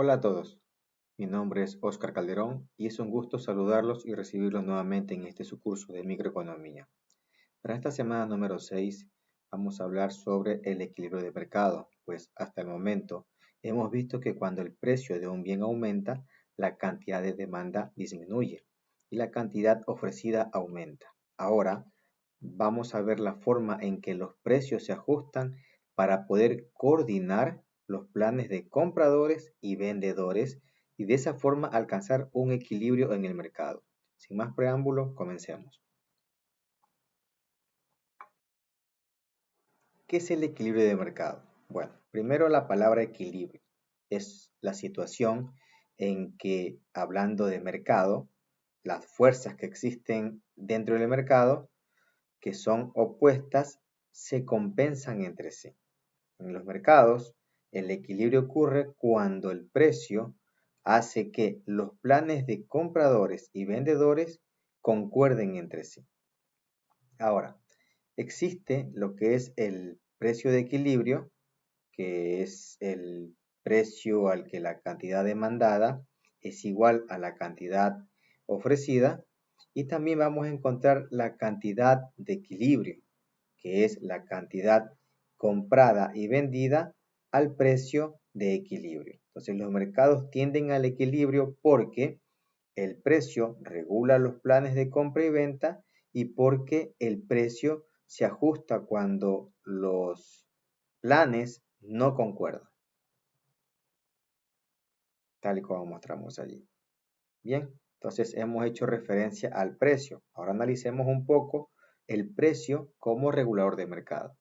Hola a todos, mi nombre es Óscar Calderón y es un gusto saludarlos y recibirlos nuevamente en este su curso de microeconomía. Para esta semana número 6 vamos a hablar sobre el equilibrio de mercado, pues hasta el momento hemos visto que cuando el precio de un bien aumenta, la cantidad de demanda disminuye y la cantidad ofrecida aumenta. Ahora vamos a ver la forma en que los precios se ajustan para poder coordinar los planes de compradores y vendedores y de esa forma alcanzar un equilibrio en el mercado. Sin más preámbulos, comencemos. ¿Qué es el equilibrio de mercado? Bueno, primero la palabra equilibrio es la situación en que, hablando de mercado, las fuerzas que existen dentro del mercado, que son opuestas, se compensan entre sí. En los mercados, el equilibrio ocurre cuando el precio hace que los planes de compradores y vendedores concuerden entre sí. Ahora, existe lo que es el precio de equilibrio, que es el precio al que la cantidad demandada es igual a la cantidad ofrecida, y también vamos a encontrar la cantidad de equilibrio, que es la cantidad comprada y vendida al precio de equilibrio. Entonces los mercados tienden al equilibrio porque el precio regula los planes de compra y venta y porque el precio se ajusta cuando los planes no concuerdan, tal y como mostramos allí. Bien, entonces hemos hecho referencia al precio. Ahora analicemos un poco el precio como regulador de mercado.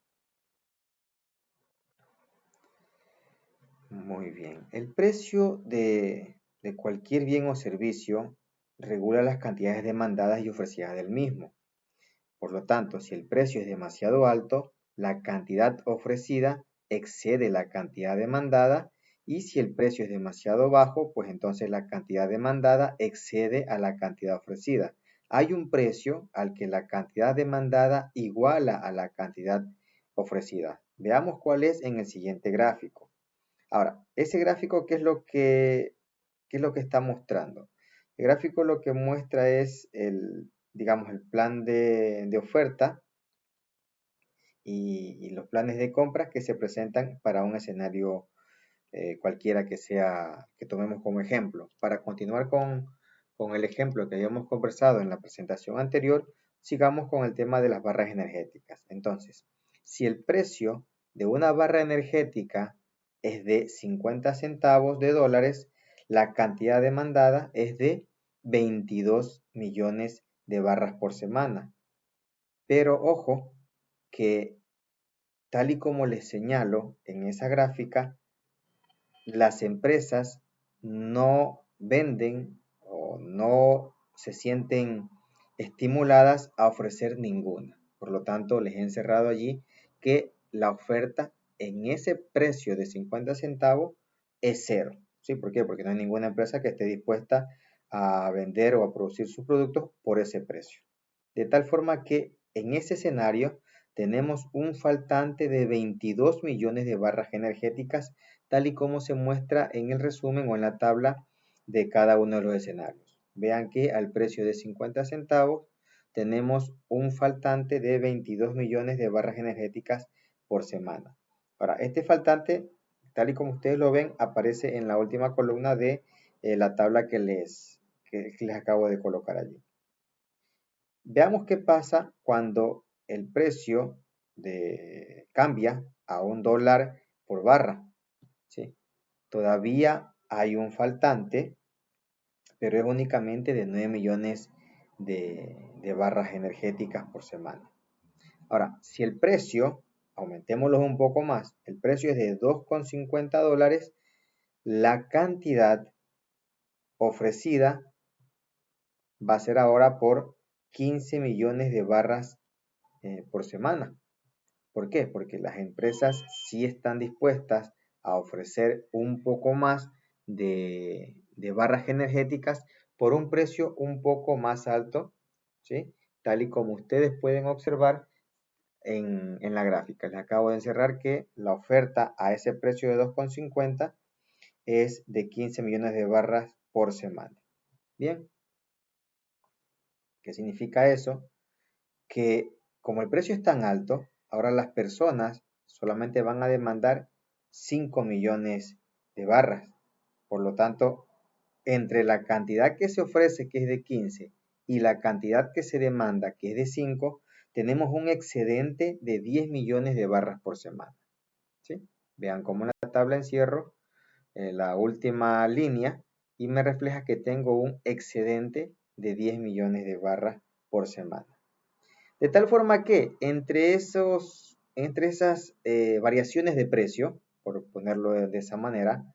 Muy bien. El precio de cualquier bien o servicio regula las cantidades demandadas y ofrecidas del mismo. Por lo tanto, si el precio es demasiado alto, la cantidad ofrecida excede la cantidad demandada, y si el precio es demasiado bajo, pues entonces la cantidad demandada excede a la cantidad ofrecida. Hay un precio al que la cantidad demandada iguala a la cantidad ofrecida. Veamos cuál es en el siguiente gráfico. Ahora, ese gráfico, qué es lo que está mostrando? El gráfico lo que muestra es digamos, el plan de oferta y los planes de compras que se presentan para un escenario cualquiera que tomemos como ejemplo. Para continuar con el ejemplo que habíamos conversado en la presentación anterior, sigamos con el tema de las barras energéticas. Entonces, si el precio de una barra energética es de 50 centavos de dólares, la cantidad demandada es de 22 millones de barras por semana. Pero ojo que, tal y como les señalo en esa gráfica, las empresas no venden o no se sienten estimuladas a ofrecer ninguna. Por lo tanto, les he encerrado allí que la oferta en ese precio de 50 centavos es cero. ¿Sí? ¿Por qué? Porque no hay ninguna empresa que esté dispuesta a vender o a producir sus productos por ese precio. De tal forma que en ese escenario tenemos un faltante de 22 millones de barras energéticas, tal y como se muestra en el resumen o en la tabla de cada uno de los escenarios. Vean que al precio de 50 centavos tenemos un faltante de 22 millones de barras energéticas por semana. Ahora, este faltante, tal y como ustedes lo ven, aparece en la última columna de la tabla que les acabo de colocar allí. Veamos qué pasa cuando el precio cambia a $1 por barra. ¿Sí? Todavía hay un faltante, pero es únicamente de 9 millones de barras energéticas por semana. Ahora, si el precio, aumentémoslo un poco más, el precio es de $2,50, la cantidad ofrecida va a ser ahora por 15 millones de barras por semana. ¿Por qué? Porque las empresas sí están dispuestas a ofrecer un poco más de barras energéticas por un precio un poco más alto, ¿sí? Tal y como ustedes pueden observar en la gráfica. Les acabo de encerrar que la oferta a ese precio de 2,50 es de 15 millones de barras por semana. Bien, ¿qué significa eso? Que como el precio es tan alto, ahora las personas solamente van a demandar 5 millones de barras. Por lo tanto, entre la cantidad que se ofrece, que es de 15, y la cantidad que se demanda, que es de 5, tenemos un excedente de 10 millones de barras por semana. ¿Sí? Vean cómo en la tabla encierro la última línea y me refleja que tengo un excedente de 10 millones de barras por semana. De tal forma que entre esas variaciones de precio, por ponerlo de esa manera,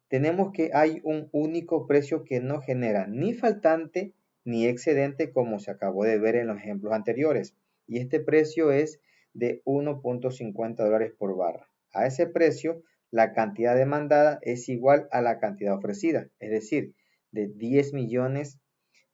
tenemos que hay un único precio que no genera ni faltante ni excedente como se acabó de ver en los ejemplos anteriores. Y este precio es de 1.50 dólares por barra. A ese precio, la cantidad demandada es igual a la cantidad ofrecida, es decir, de 10 millones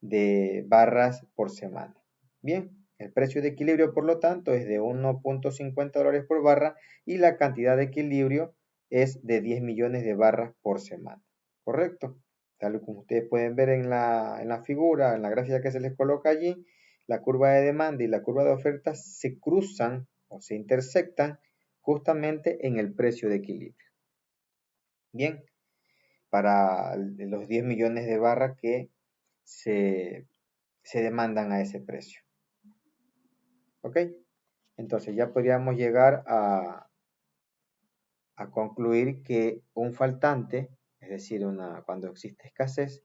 de barras por semana. Bien, el precio de equilibrio, por lo tanto, es de 1.50 dólares por barra y la cantidad de equilibrio es de 10 millones de barras por semana. ¿Correcto? Tal como ustedes pueden ver en la figura, en la gráfica que se les coloca allí, la curva de demanda y la curva de oferta se cruzan o se intersectan justamente en el precio de equilibrio. Bien, para los 10 millones de barras que se demandan a ese precio. ¿Ok? Entonces ya podríamos llegar a concluir que un faltante, es decir, cuando existe escasez,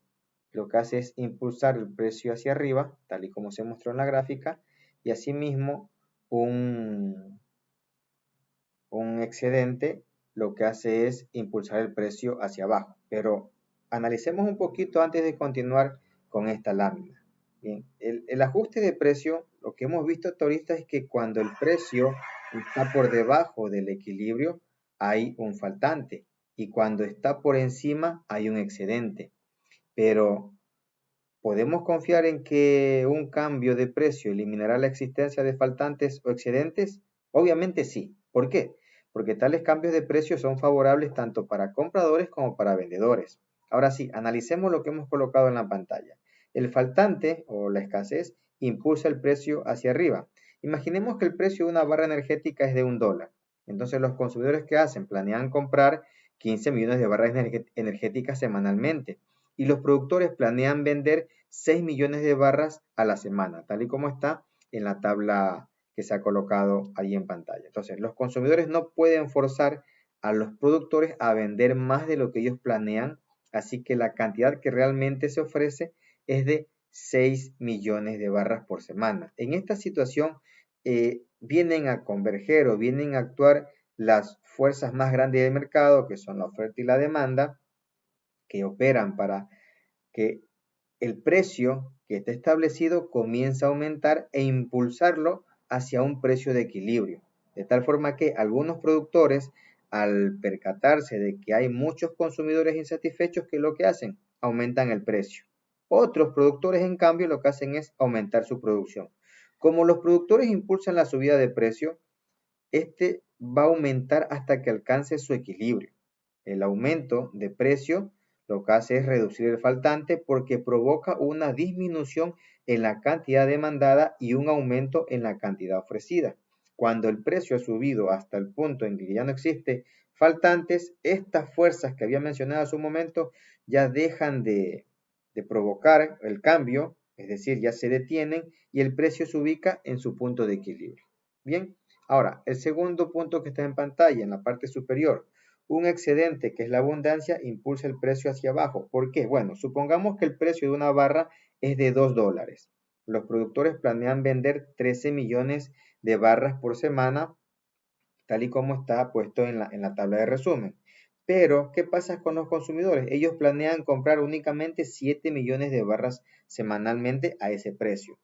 lo que hace es impulsar el precio hacia arriba, tal y como se mostró en la gráfica, y asimismo un excedente lo que hace es impulsar el precio hacia abajo. Pero analicemos un poquito antes de continuar con esta lámina. Bien, el ajuste de precio, lo que hemos visto hasta ahorita es que cuando el precio está por debajo del equilibrio, hay un faltante. Y cuando está por encima, hay un excedente. Pero, ¿podemos confiar en que un cambio de precio eliminará la existencia de faltantes o excedentes? Obviamente sí. ¿Por qué? Porque tales cambios de precio son favorables tanto para compradores como para vendedores. Ahora sí, analicemos lo que hemos colocado en la pantalla. El faltante o la escasez impulsa el precio hacia arriba. Imaginemos que el precio de una barra energética es de $1. Entonces los consumidores que hacen planean comprar 15 millones de barras energéticas semanalmente y los productores planean vender 6 millones de barras a la semana, tal y como está en la tabla que se ha colocado ahí en pantalla. Entonces, los consumidores no pueden forzar a los productores a vender más de lo que ellos planean, así que la cantidad que realmente se ofrece es de 6 millones de barras por semana. En esta situación vienen a converger o vienen a actuar las fuerzas más grandes del mercado, que son la oferta y la demanda, que operan para que el precio que está establecido comienza a aumentar e impulsarlo hacia un precio de equilibrio. De tal forma que algunos productores, al percatarse de que hay muchos consumidores insatisfechos, ¿qué es lo que hacen? Aumentan el precio. Otros productores, en cambio, lo que hacen es aumentar su producción. Como los productores impulsan la subida de precio, este va a aumentar hasta que alcance su equilibrio. El aumento de precio lo que hace es reducir el faltante porque provoca una disminución en la cantidad demandada y un aumento en la cantidad ofrecida. Cuando el precio ha subido hasta el punto en que ya no existe faltantes, estas fuerzas que había mencionado hace un momento ya dejan de provocar el cambio, es decir, ya se detienen y el precio se ubica en su punto de equilibrio. Bien, ahora, el segundo punto que está en pantalla, en la parte superior, un excedente, que es la abundancia, impulsa el precio hacia abajo. ¿Por qué? Bueno, supongamos que el precio de una barra es de $2. Los productores planean vender 13 millones de barras por semana, tal y como está puesto en la tabla de resumen. Pero, ¿qué pasa con los consumidores? Ellos planean comprar únicamente 7 millones de barras semanalmente a ese precio.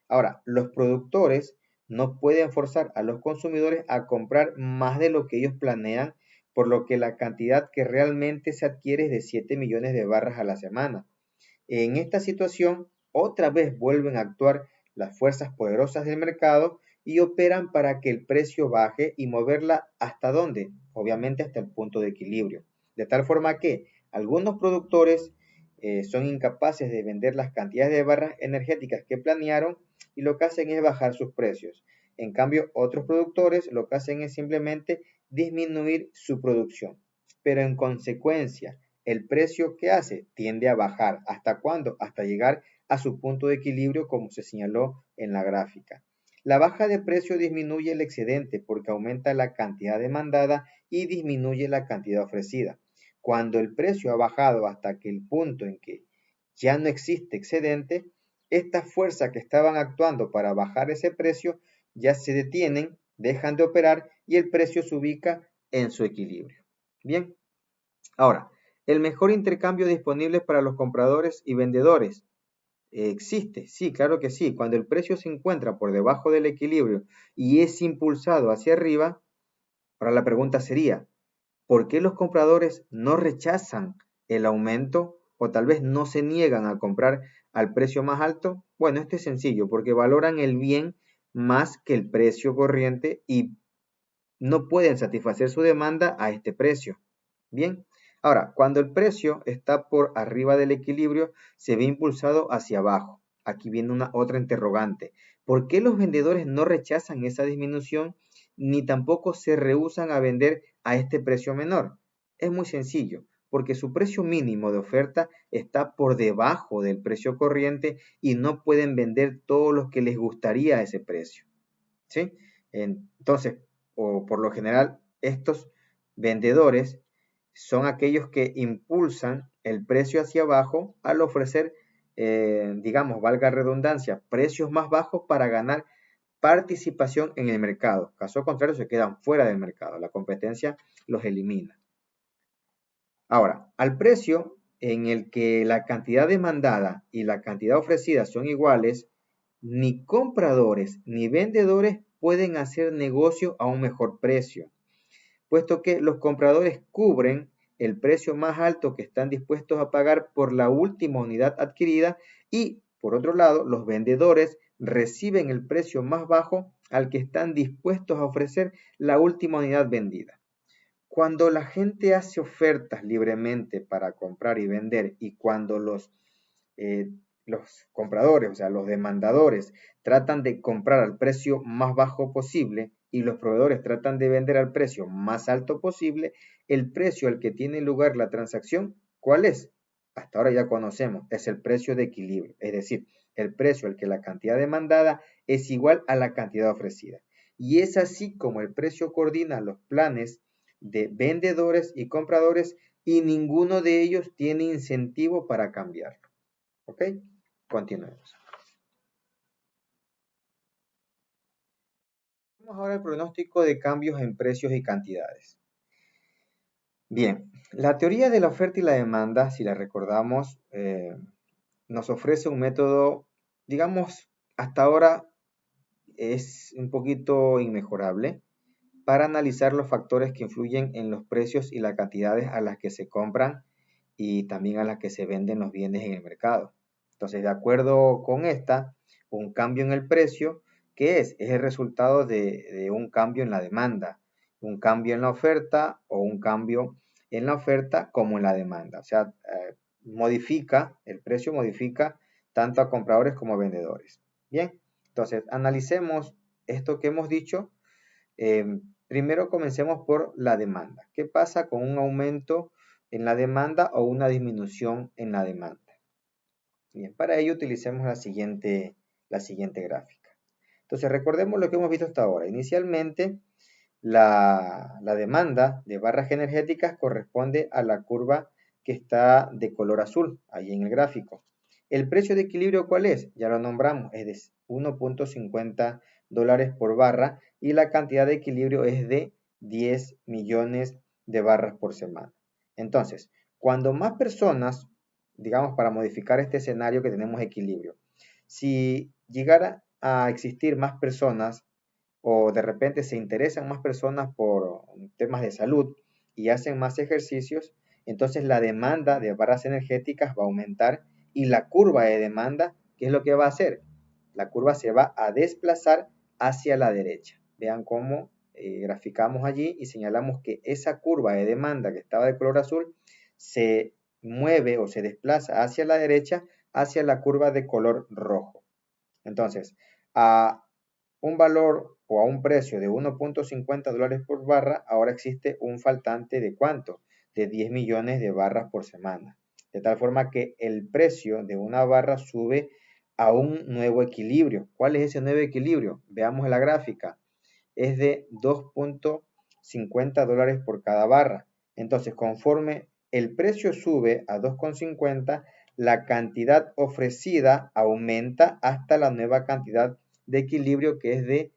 Ahora, los productores no pueden forzar a los consumidores a comprar más de lo que ellos planean, por lo que la cantidad que realmente se adquiere es de 7 millones de barras a la semana. En esta situación, otra vez vuelven a actuar las fuerzas poderosas del mercado y operan para que el precio baje y moverla hasta dónde, obviamente hasta el punto de equilibrio. De tal forma que Algunos productores son incapaces de vender las cantidades de barras energéticas que planearon y lo que hacen es bajar sus precios. En cambio, otros productores lo que hacen es simplemente disminuir su producción. Pero en consecuencia, el precio que hace tiende a bajar. ¿Hasta cuándo? Hasta llegar a su punto de equilibrio, como se señaló en la gráfica. La baja de precio disminuye el excedente porque aumenta la cantidad demandada y disminuye la cantidad ofrecida. Cuando el precio ha bajado hasta que el punto en que ya no existe excedente, estas fuerzas que estaban actuando para bajar ese precio ya se detienen, dejan de operar y el precio se ubica en su equilibrio. Bien, ahora, el mejor intercambio disponible para los compradores y vendedores. ¿Existe? Sí, claro que sí. Cuando el precio se encuentra por debajo del equilibrio y es impulsado hacia arriba, ahora la pregunta sería, ¿por qué los compradores no rechazan el aumento o tal vez no se niegan a comprar al precio más alto? Bueno, esto es sencillo, porque valoran el bien más que el precio corriente y no pueden satisfacer su demanda a este precio. Bien, ahora, cuando el precio está por arriba del equilibrio, se ve impulsado hacia abajo. Aquí viene una otra interrogante. ¿Por qué los vendedores no rechazan esa disminución ni tampoco se rehúsan a vender a este precio menor? Es muy sencillo, porque su precio mínimo de oferta está por debajo del precio corriente y no pueden vender todo lo que les gustaría a ese precio. ¿Sí? Entonces, o por lo general, estos vendedores son aquellos que impulsan el precio hacia abajo al ofrecer, digamos, valga redundancia, precios más bajos para ganar participación en el mercado. Caso contrario, se quedan fuera del mercado. La competencia los elimina. Ahora, al precio en el que la cantidad demandada y la cantidad ofrecida son iguales, ni compradores ni vendedores pueden hacer negocio a un mejor precio, puesto que los compradores cubren el precio más alto que están dispuestos a pagar por la última unidad adquirida y, por otro lado, los vendedores reciben el precio más bajo al que están dispuestos a ofrecer la última unidad vendida. Cuando la gente hace ofertas libremente para comprar y vender y cuando los compradores, o sea, los demandadores, tratan de comprar al precio más bajo posible y los proveedores tratan de vender al precio más alto posible, el precio al que tiene lugar la transacción, ¿cuál es? Hasta ahora ya conocemos, es el precio de equilibrio, es decir, el precio al que la cantidad demandada es igual a la cantidad ofrecida. Y es así como el precio coordina los planes de vendedores y compradores y ninguno de ellos tiene incentivo para cambiarlo. ¿Ok? Continuemos. Vamos ahora al pronóstico de cambios en precios y cantidades. Bien, la teoría de la oferta y la demanda, si la recordamos, nos ofrece un método, digamos, hasta ahora es un poquito inmejorable para analizar los factores que influyen en los precios y las cantidades a las que se compran y también a las que se venden los bienes en el mercado. Entonces, de acuerdo con esta, un cambio en el precio, ¿qué es? Es el resultado de un cambio en la demanda, un cambio en la oferta o un cambio en la oferta como en la demanda. O sea, el precio modifica tanto a compradores como a vendedores. Bien, entonces analicemos esto que hemos dicho. Primero comencemos por la demanda. ¿Qué pasa con un aumento en la demanda o una disminución en la demanda? Bien, para ello utilicemos la siguiente gráfica. Entonces recordemos lo que hemos visto hasta ahora. Inicialmente la demanda de barras energéticas corresponde a la curva que está de color azul, ahí en el gráfico. ¿El precio de equilibrio cuál es? Ya lo nombramos, es de 1.50 dólares por barra y la cantidad de equilibrio es de 10 millones de barras por semana. Entonces, cuando más personas, digamos, para modificar este escenario que tenemos equilibrio, si llegara a existir más personas o de repente se interesan más personas por temas de salud y hacen más ejercicios, entonces la demanda de barras energéticas va a aumentar y la curva de demanda, ¿qué es lo que va a hacer? La curva se va a desplazar hacia la derecha. Vean cómo graficamos allí y señalamos que esa curva de demanda que estaba de color azul se mueve o se desplaza hacia la derecha, hacia la curva de color rojo. Entonces, a un valor o a un precio de 1.50 dólares por barra, ahora existe un faltante de ¿cuánto? De 10 millones de barras por semana. De tal forma que el precio de una barra sube a un nuevo equilibrio. ¿Cuál es ese nuevo equilibrio? Veamos la gráfica. Es de 2.50 dólares por cada barra. Entonces, conforme el precio sube a 2.50, la cantidad ofrecida aumenta hasta la nueva cantidad de equilibrio que es de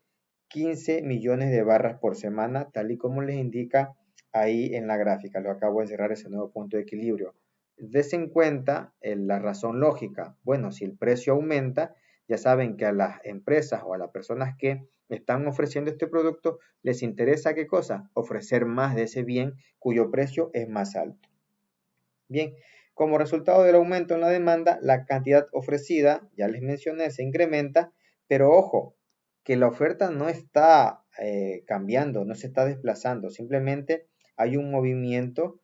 15 millones de barras por semana, tal y como les indica ahí en la gráfica. Lo acabo de cerrar ese nuevo punto de equilibrio. Des en cuenta la razón lógica. Bueno, si el precio aumenta, ya saben que a las empresas o a las personas que están ofreciendo este producto les interesa ¿qué cosa? Ofrecer más de ese bien cuyo precio es más alto. Bien, como resultado del aumento en la demanda, la cantidad ofrecida, ya les mencioné, se incrementa, pero ojo, que la oferta no está cambiando, no se está desplazando, simplemente hay un movimiento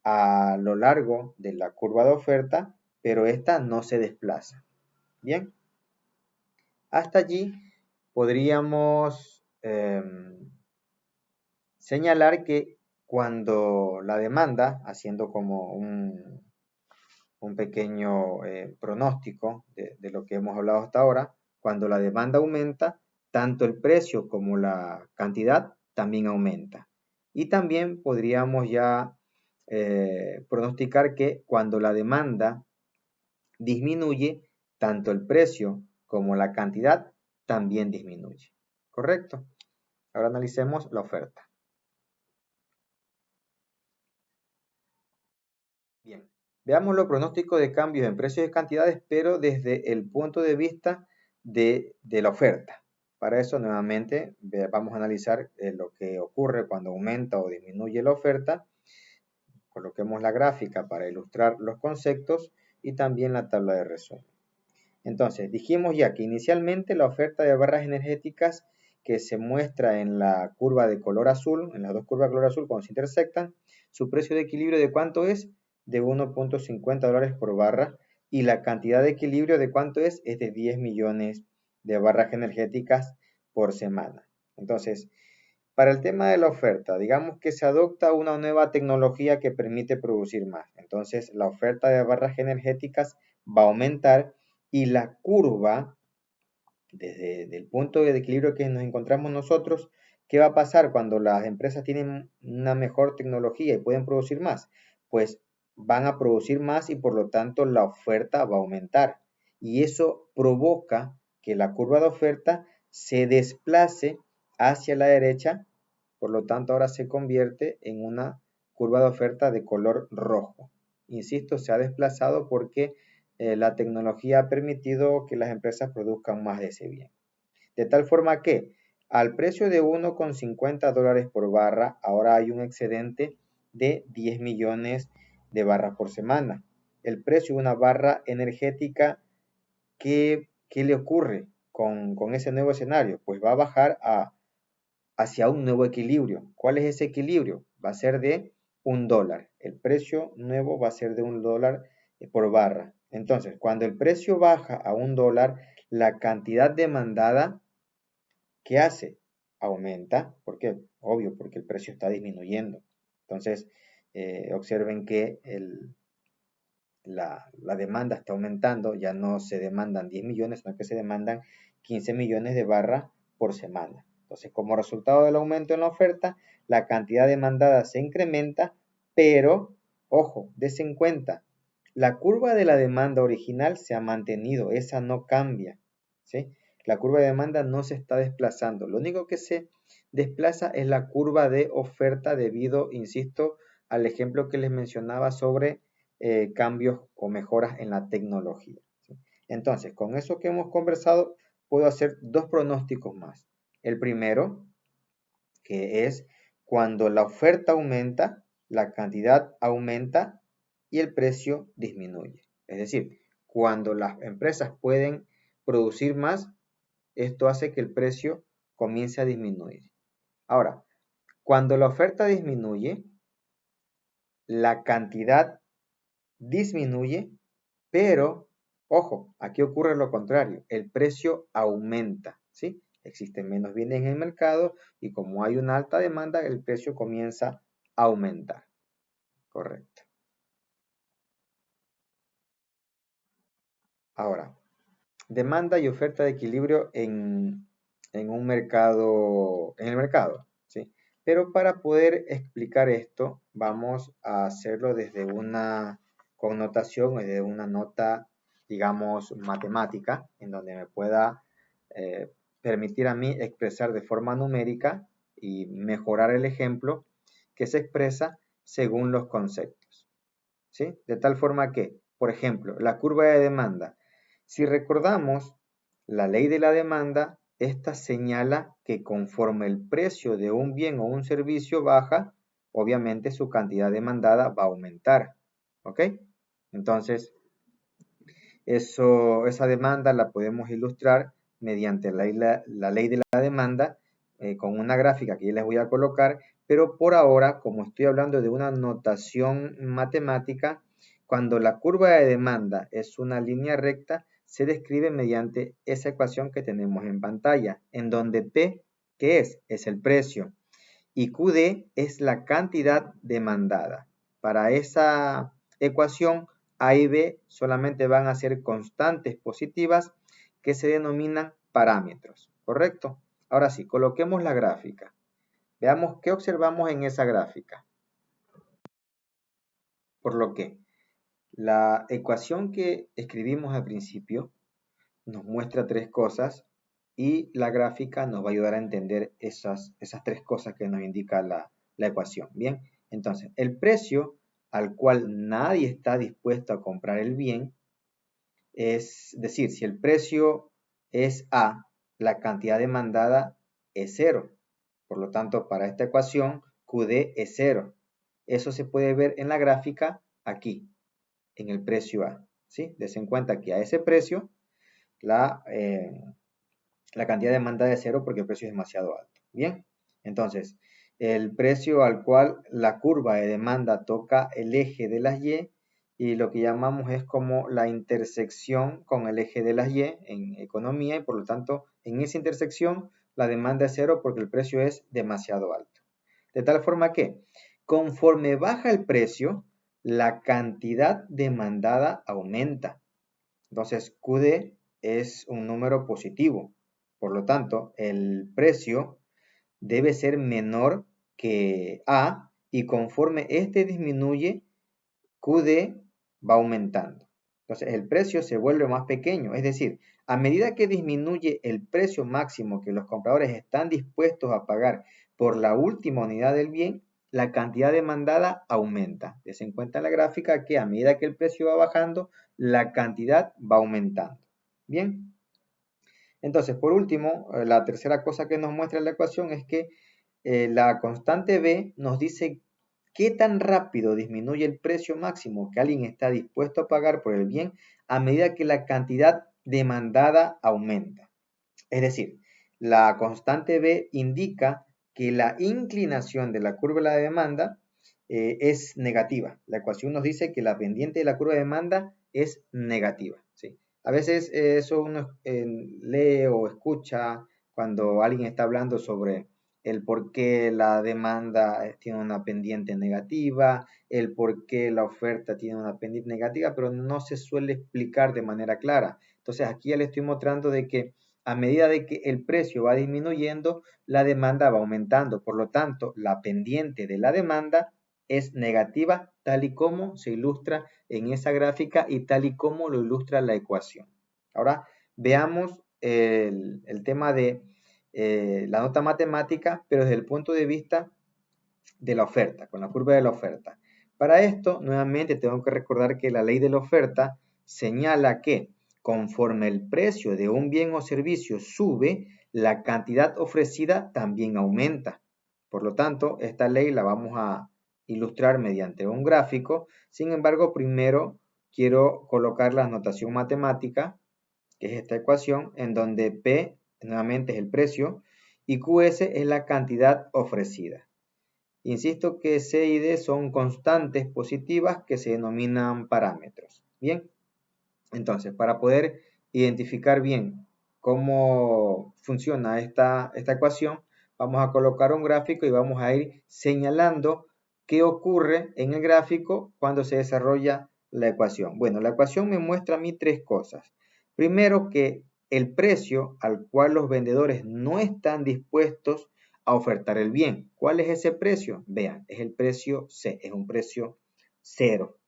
a lo largo de la curva de oferta, pero esta no se desplaza. Bien, hasta allí podríamos señalar que cuando la demanda, haciendo como un pequeño pronóstico de lo que hemos hablado hasta ahora, cuando la demanda aumenta, tanto el precio como la cantidad también aumenta. Y también podríamos ya pronosticar que cuando la demanda disminuye, tanto el precio como la cantidad también disminuye. ¿Correcto? Ahora analicemos la oferta. Bien, veamos los pronósticos de cambios en precios y cantidades, pero desde el punto de vista de la oferta. Para eso, nuevamente, vamos a analizar lo que ocurre cuando aumenta o disminuye la oferta. Coloquemos la gráfica para ilustrar los conceptos y también la tabla de resumen. Entonces, dijimos ya que inicialmente la oferta de barras energéticas que se muestra en la curva de color azul, en las dos curvas de color azul cuando se intersectan, su precio de equilibrio de cuánto es, de 1.50 dólares por barra, y la cantidad de equilibrio de cuánto es de 10 millones de barras energéticas por semana. Entonces, para el tema de la oferta, digamos que se adopta una nueva tecnología que permite producir más. Entonces, la oferta de barras energéticas va a aumentar y la curva, desde el punto de equilibrio que nos encontramos nosotros, ¿qué va a pasar cuando las empresas tienen una mejor tecnología y pueden producir más? Pues van a producir más y por lo tanto la oferta va a aumentar. Y eso provoca que la curva de oferta se desplace hacia la derecha, por lo tanto ahora se convierte en una curva de oferta de color rojo. Insisto, se ha desplazado porque la tecnología ha permitido que las empresas produzcan más de ese bien. De tal forma que al precio de 1.50 dólares por barra, ahora hay un excedente de 10 millones de barras por semana. El precio de una barra energética, ¿qué le ocurre con ese nuevo escenario? Pues va a bajar hacia un nuevo equilibrio. ¿Cuál es ese equilibrio? Va a ser de $1. El precio nuevo va a ser de $1 por barra. Entonces, cuando el precio baja a $1, la cantidad demandada, ¿qué hace? Aumenta. ¿Por qué? Obvio, porque el precio está disminuyendo. Entonces, observen que la demanda está aumentando, ya no se demandan 10 millones, sino que se demandan 15 millones de barras por semana. Entonces, como resultado del aumento en la oferta, la cantidad demandada se incrementa, pero, ojo, des en cuenta, la curva de la demanda original se ha mantenido, esa no cambia, ¿sí? La curva de demanda no se está desplazando, lo único que se desplaza es la curva de oferta debido, insisto, al ejemplo que les mencionaba sobre cambios o mejoras en la tecnología, ¿sí? Entonces, con eso que hemos conversado, puedo hacer dos pronósticos más. El primero, que es cuando la oferta aumenta, la cantidad aumenta y el precio disminuye. Es decir, cuando las empresas pueden producir más, esto hace que el precio comience a disminuir. Ahora, cuando la oferta disminuye, la cantidad disminuye, pero, ojo, aquí ocurre lo contrario, el precio aumenta, ¿sí? Existen menos bienes en el mercado y como hay una alta demanda, el precio comienza a aumentar. Correcto. Ahora, demanda y oferta de equilibrio en un mercado, en el mercado, ¿sí? Pero para poder explicar esto, vamos a hacerlo desde una connotación, desde una nota, digamos, matemática, en donde me pueda eh, permitir a mí expresar de forma numérica y mejorar el ejemplo que se expresa según los conceptos, ¿sí? De tal forma que, por ejemplo, la curva de demanda, si recordamos la ley de la demanda, esta señala que conforme el precio de un bien o un servicio baja, obviamente su cantidad demandada va a aumentar, ¿ok? Entonces, esa demanda la podemos ilustrar mediante la ley de la demanda con una gráfica que yo les voy a colocar, pero por ahora, como estoy hablando de una notación matemática, cuando la curva de demanda es una línea recta, se describe mediante esa ecuación que tenemos en pantalla, en donde P, ¿qué es? Es el precio, y QD es la cantidad demandada. Para esa ecuación, A y B solamente van a ser constantes positivas que se denominan parámetros, ¿correcto? Ahora sí, coloquemos la gráfica. Veamos qué observamos en esa gráfica. Por lo que la ecuación que escribimos al principio nos muestra tres cosas y la gráfica nos va a ayudar a entender esas tres cosas que nos indica la ecuación. Bien, entonces el precio al cual nadie está dispuesto a comprar el bien, es decir, si el precio es A, la cantidad demandada es cero. Por lo tanto, para esta ecuación, QD es cero. Eso se puede ver en la gráfica aquí, en el precio A. ¿Sí? Des en cuenta que a ese precio la, la cantidad demandada es cero porque el precio es demasiado alto. Bien, entonces el precio al cual la curva de demanda toca el eje de las y lo que llamamos es como la intersección con el eje de las Y en economía y por lo tanto en esa intersección la demanda es cero porque el precio es demasiado alto. De tal forma que conforme baja el precio, la cantidad demandada aumenta. Entonces QD es un número positivo. Por lo tanto, el precio debe ser menor que A y conforme este disminuye, QD va aumentando. Entonces, el precio se vuelve más pequeño. Es decir, a medida que disminuye el precio máximo que los compradores están dispuestos a pagar por la última unidad del bien, la cantidad demandada aumenta. Des en cuenta en la gráfica que a medida que el precio va bajando, la cantidad va aumentando. Bien. Entonces, por último, la tercera cosa que nos muestra la ecuación es que la constante B nos dice qué tan rápido disminuye el precio máximo que alguien está dispuesto a pagar por el bien a medida que la cantidad demandada aumenta. Es decir, la constante B indica que la inclinación de la curva de la demanda es negativa. La ecuación nos dice que la pendiente de la curva de demanda es negativa. ¿Sí? A veces eso uno lee o escucha cuando alguien está hablando sobre el por qué la demanda tiene una pendiente negativa, el por qué la oferta tiene una pendiente negativa, pero no se suele explicar de manera clara. Entonces aquí ya le estoy mostrando de que a medida de que el precio va disminuyendo, la demanda va aumentando. Por lo tanto, la pendiente de la demanda es negativa, tal y como se ilustra en esa gráfica y tal y como lo ilustra la ecuación. Ahora veamos el tema de la nota matemática, pero desde el punto de vista de la oferta, con la curva de la oferta. Para esto, nuevamente tengo que recordar que la ley de la oferta señala que conforme el precio de un bien o servicio sube, la cantidad ofrecida también aumenta. Por lo tanto, esta ley la vamos a ilustrar mediante un gráfico. Sin embargo, primero quiero colocar la notación matemática, que es esta ecuación, en donde P nuevamente es el precio y QS es la cantidad ofrecida. Insisto que C y D son constantes positivas que se denominan parámetros. Bien, entonces para poder identificar bien cómo funciona esta ecuación, vamos a colocar un gráfico y vamos a ir señalando qué ocurre en el gráfico cuando se desarrolla la ecuación. Bueno, la ecuación me muestra a mí tres cosas. Primero, que el precio al cual los vendedores no están dispuestos a ofertar el bien. ¿Cuál es ese precio? Vean, es el precio C, es un precio cero.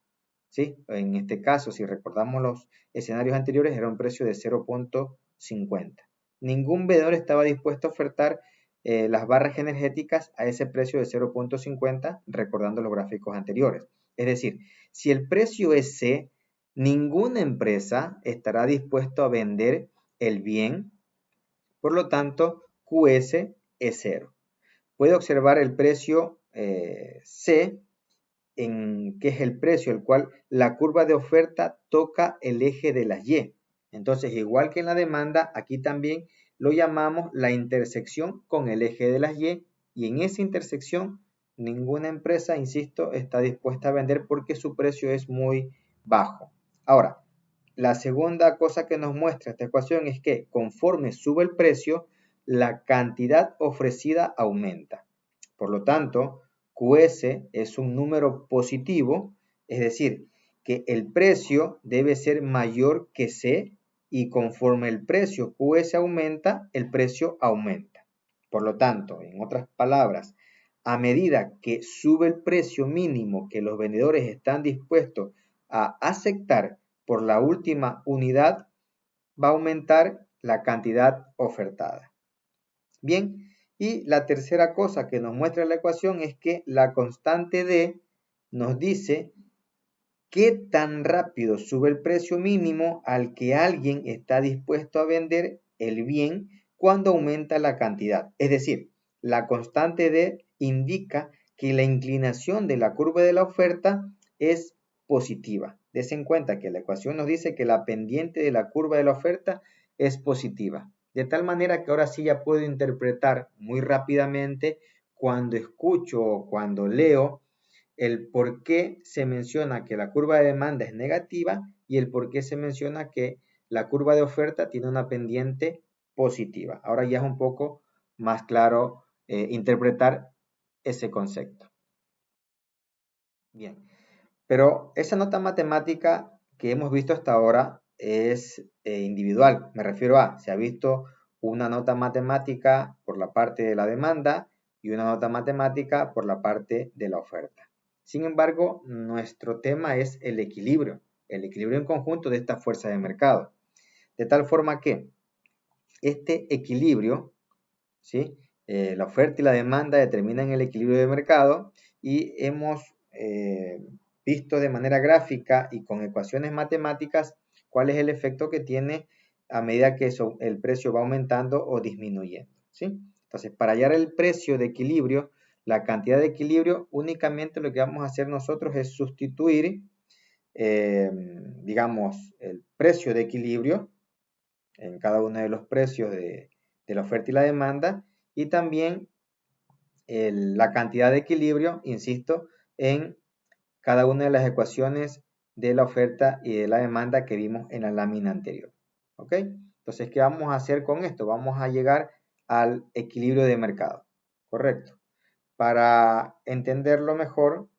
¿Sí? En este caso, si recordamos los escenarios anteriores, era un precio de 0.50. Ningún vendedor estaba dispuesto a ofertar las barras energéticas a ese precio de 0.50, recordando los gráficos anteriores. Es decir, si el precio es C, ninguna empresa estará dispuesta a vender el bien, por lo tanto, QS es 0. Puede observar el precio C, que es el precio al cual la curva de oferta toca el eje de las Y. Entonces, igual que en la demanda, aquí también lo llamamos la intersección con el eje de las Y, y en esa intersección ninguna empresa, insisto, está dispuesta a vender porque su precio es muy bajo. Ahora, la segunda cosa que nos muestra esta ecuación es que conforme sube el precio, la cantidad ofrecida aumenta. Por lo tanto, QS es un número positivo, es decir, que el precio debe ser mayor que C, y conforme el precio QS aumenta, el precio aumenta. Por lo tanto, en otras palabras, a medida que sube el precio mínimo que los vendedores están dispuestos a aceptar por la última unidad, va a aumentar la cantidad ofertada. Bien, y la tercera cosa que nos muestra la ecuación es que la constante D nos dice qué tan rápido sube el precio mínimo al que alguien está dispuesto a vender el bien cuando aumenta la cantidad. Es decir, la constante D indica que la inclinación de la curva de la oferta es positiva. Des en cuenta que la ecuación nos dice que la pendiente de la curva de la oferta es positiva. De tal manera que ahora sí ya puedo interpretar muy rápidamente cuando escucho o cuando leo el por qué se menciona que la curva de demanda es negativa y el por qué se menciona que la curva de oferta tiene una pendiente positiva. Ahora ya es un poco más claro interpretar ese concepto. Bien, pero esa nota matemática que hemos visto hasta ahora es individual. Me refiero a, se ha visto una nota matemática por la parte de la demanda y una nota matemática por la parte de la oferta. Sin embargo, nuestro tema es el equilibrio en conjunto de esta fuerza de mercado. De tal forma que este equilibrio, ¿sí? La oferta y la demanda determinan el equilibrio de mercado, y hemos visto de manera gráfica y con ecuaciones matemáticas cuál es el efecto que tiene a medida que el precio va aumentando o disminuyendo, ¿sí? Entonces, para hallar el precio de equilibrio, la cantidad de equilibrio, únicamente lo que vamos a hacer nosotros es sustituir, digamos, el precio de equilibrio en cada uno de los precios de la oferta y la demanda, y también la cantidad de equilibrio, insisto, en cada una de las ecuaciones de la oferta y de la demanda que vimos en la lámina anterior. ¿Ok? Entonces, ¿qué vamos a hacer con esto? Vamos a llegar al equilibrio de mercado. ¿Correcto? Para entenderlo mejor,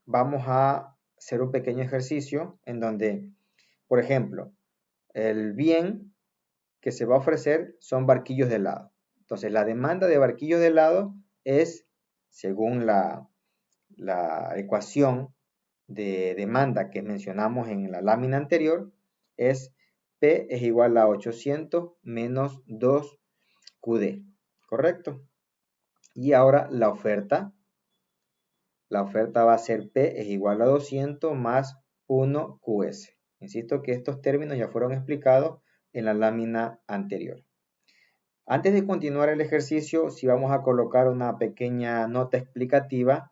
vamos a hacer un pequeño ejercicio en donde, por ejemplo, el bien que se va a ofrecer son barquillos de helado. Entonces, la demanda de barquillos de helado es, según la ecuación de demanda que mencionamos en la lámina anterior, es P es igual a 800 menos 2 QD, ¿correcto? Y ahora la oferta va a ser P es igual a 200 más 1 QS. Insisto que estos términos ya fueron explicados en la lámina anterior. Antes de continuar el ejercicio, sí vamos a colocar una pequeña nota explicativa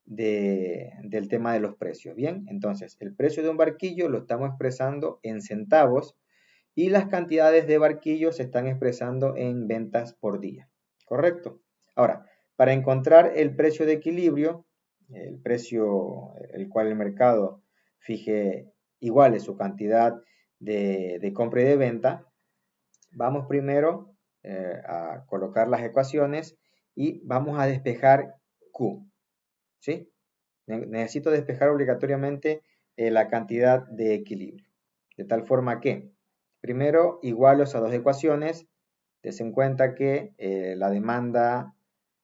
del tema de los precios. Bien, entonces el precio de un barquillo lo estamos expresando en centavos y las cantidades de barquillos se están expresando en ventas por día. ¿Correcto? Ahora, Para encontrar el precio de equilibrio, el precio el cual el mercado fije igual su cantidad de compra y de venta, vamos primero a colocar las ecuaciones y vamos a despejar Q, ¿sí? Necesito despejar obligatoriamente la cantidad de equilibrio, de tal forma que primero igualo esas dos ecuaciones. Des en cuenta que la demanda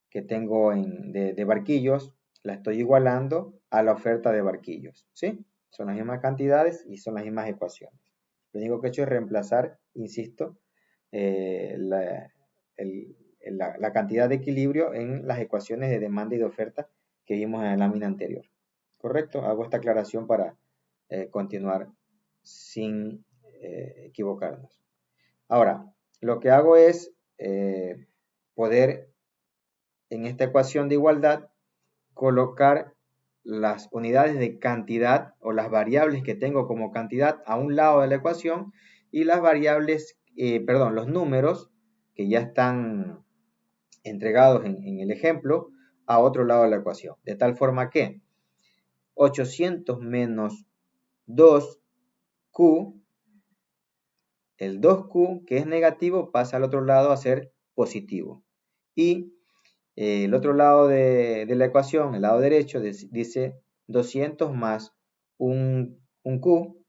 que tengo de barquillos la estoy igualando a la oferta de barquillos, ¿sí? Son las mismas cantidades y son las mismas ecuaciones. Lo único que he hecho es reemplazar, insisto, la, la cantidad de equilibrio en las ecuaciones de demanda y de oferta que vimos en la lámina anterior. ¿Correcto? Hago esta aclaración para continuar sin equivocarnos. Ahora, lo que hago es poder en esta ecuación de igualdad colocar las unidades de cantidad o las variables que tengo como cantidad a un lado de la ecuación y las variables, los números que ya están entregados en el ejemplo a otro lado de la ecuación. De tal forma que 800 menos 2Q, el 2Q que es negativo pasa al otro lado a ser positivo. Y el otro lado de la ecuación, el lado derecho, dice 200 más un Q.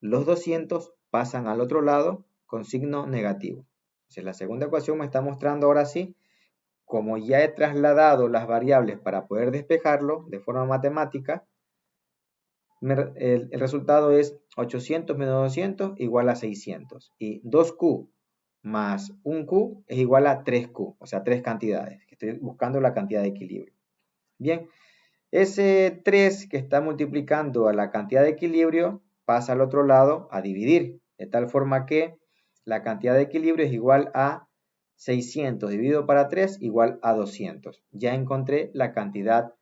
Los 200 pasan al otro lado con signo negativo. Entonces, la segunda ecuación me está mostrando ahora sí, como ya he trasladado las variables para poder despejarlo de forma matemática, el resultado es 800 menos 200 igual a 600. Y 2Q más 1Q es igual a 3Q, o sea, 3 cantidades. Estoy buscando la cantidad de equilibrio. Bien, ese 3 que está multiplicando a la cantidad de equilibrio pasa al otro lado a dividir, de tal forma que la cantidad de equilibrio es igual a 600 dividido para 3 igual a 200. Ya encontré la cantidad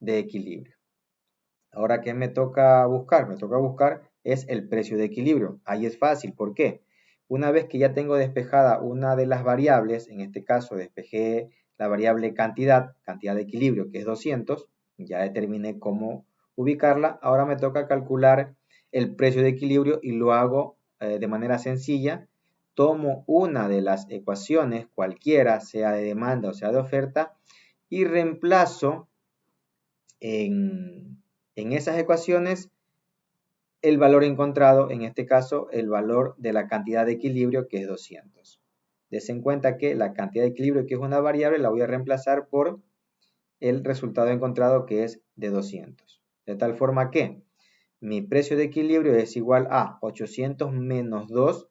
de equilibrio. Ahora, ¿qué me toca buscar? Me toca buscar es el precio de equilibrio. Ahí es fácil, ¿por qué? Una vez que ya tengo despejada una de las variables, en este caso despejé la variable cantidad de equilibrio, que es 200, ya determiné cómo ubicarla. Ahora me toca calcular el precio de equilibrio y lo hago de manera sencilla. Tomo una de las ecuaciones, cualquiera, sea de demanda o sea de oferta, y reemplazo en esas ecuaciones el valor encontrado, en este caso el valor de la cantidad de equilibrio, que es 200. Des en cuenta que la cantidad de equilibrio, que es una variable, la voy a reemplazar por el resultado encontrado, que es de 200. De tal forma que mi precio de equilibrio es igual a 800 menos 2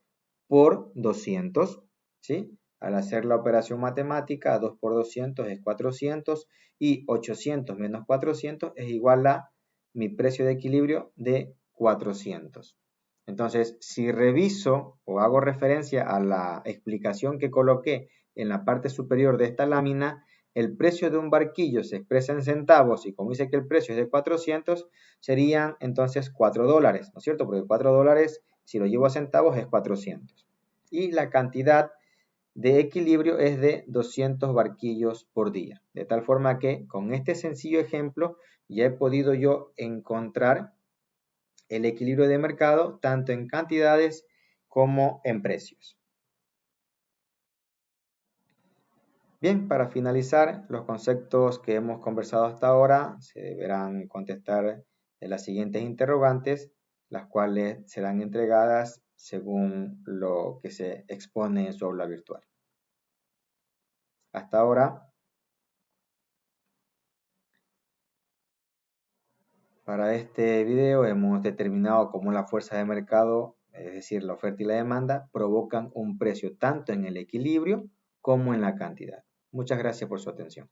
por 200, ¿sí? Al hacer la operación matemática, 2 por 200 es 400 y 800 menos 400 es igual a mi precio de equilibrio de 400. Entonces, si reviso o hago referencia a la explicación que coloqué en la parte superior de esta lámina, el precio de un barquillo se expresa en centavos y como dice que el precio es de 400, serían entonces 4 dólares, ¿no es cierto? Porque 4 dólares, si lo llevo a centavos, es 400. Y la cantidad de equilibrio es de 200 barquillos por día. De tal forma que con este sencillo ejemplo ya he podido yo encontrar el equilibrio de mercado tanto en cantidades como en precios. Bien, para finalizar, los conceptos que hemos conversado hasta ahora se deberán contestar en las siguientes interrogantes, las cuales serán entregadas según lo que se expone en su aula virtual. Hasta ahora, para este video hemos determinado cómo la fuerza de mercado, es decir, la oferta y la demanda, provocan un precio tanto en el equilibrio como en la cantidad. Muchas gracias por su atención.